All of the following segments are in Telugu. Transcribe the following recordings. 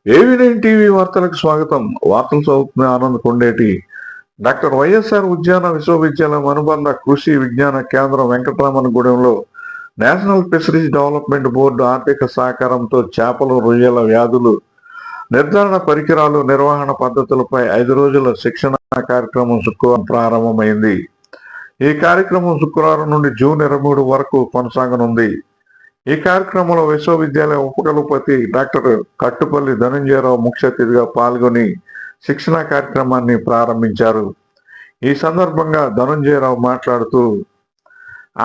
ఏవి9 టీవీ వార్తలకు స్వాగతం. వార్తలు చదువుతున్న ఆనంద్ కొండేటి. డాక్టర్ వైఎస్ఆర్ ఉద్యాన విశ్వవిద్యాలయం అనుబంధ కృషి విజ్ఞాన కేంద్రం వెంకటరామన్గూడెంలో నేషనల్ ఫిషరీస్ డెవలప్మెంట్ బోర్డు ఆర్థిక సహకారంతో చేపలు, రొయ్యల వ్యాధులు నిర్ధారణ పరికరాలు, నిర్వహణ పద్ధతులపై 5 రోజుల శిక్షణ కార్యక్రమం శుక్రవారం ప్రారంభమైంది. ఈ కార్యక్రమం శుక్రవారం నుండి జూన్ 23 వరకు కొనసాగనుంది. ఈ కార్యక్రమంలో విశ్వవిద్యాలయ ఉపకులపతి డాక్టర్ కట్టుపల్లి ధనంజయరావు ముఖ్య అతిథిగా పాల్గొని శిక్షణా కార్యక్రమాన్ని ప్రారంభించారు. ఈ సందర్భంగా ధనంజయరావు మాట్లాడుతూ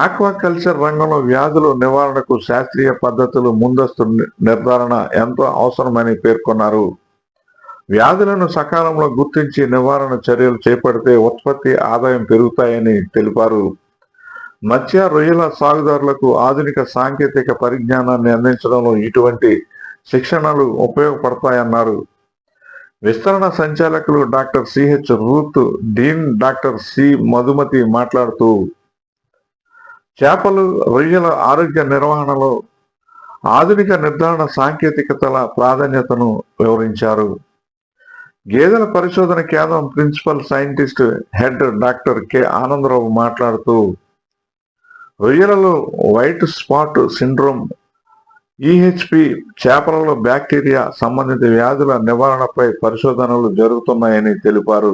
ఆక్వాకల్చర్ రంగంలో వ్యాధుల నివారణకు శాస్త్రీయ పద్ధతులు, ముందస్తు నిర్ధారణ ఎంతో అవసరమని పేర్కొన్నారు. వ్యాధులను సకాలంలో గుర్తించి నివారణ చర్యలు చేపడితే ఉత్పత్తి, ఆదాయం పెరుగుతాయని తెలిపారు. మత్స్య, రొయ్యల సాగుదారులకు ఆధునిక సాంకేతిక పరిజ్ఞానాన్ని అందించడంలో ఇటువంటి శిక్షణలు ఉపయోగపడతాయన్నారు. విస్తరణ సంచాలకులు doctor CH Ruth, dean doctor C Madhumathi మాట్లాడుతూ చేపలు, రొయ్యల ఆరోగ్య నిర్వహణలో ఆధునిక నిర్ధారణ సాంకేతికతల ప్రాధాన్యతను వివరించారు. గేదెల పరిశోధన కేంద్రం principal scientist head doctor K Anandarao మాట్లాడుతూ రొయ్యలలో వైట్ స్పాట్ సిండ్రోమ్, ఈహెచ్పి, చేపలలో బ్యాక్టీరియా సంబంధిత వ్యాధుల నివారణపై పరిశోధనలు జరుగుతున్నాయని తెలిపారు.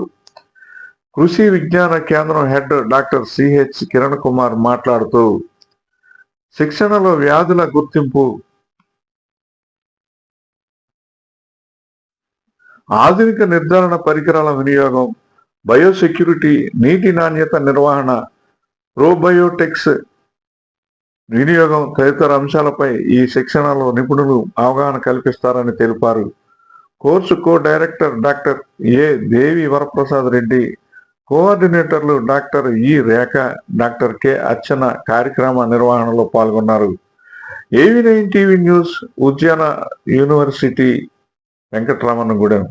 Krishi Vigyana Kendram head doctor CH Kiran Kumar మాట్లాడుతూ శిక్షణలో వ్యాధుల గుర్తింపు, ఆధునిక నిర్ధారణ పరికరాల వినియోగం, బయోసెక్యూరిటీ, నీటి నాణ్యత నిర్వహణ, ప్రోబయోటిక్స్ వినియోగం తదితర అంశాలపై ఈ శిక్షణలో నిపుణులు అవగాహన కల్పిస్తారని తెలిపారు. Course co director doctor A Devi Varaprasad Reddy, కోఆర్డినేటర్లు doctor E Rekha, doctor K Archana కార్యక్రమ నిర్వహణలో పాల్గొన్నారు. ఏవి9 టీవీ న్యూస్, ఉద్యాన యూనివర్సిటీ, వెంకటరామన్గూడెం.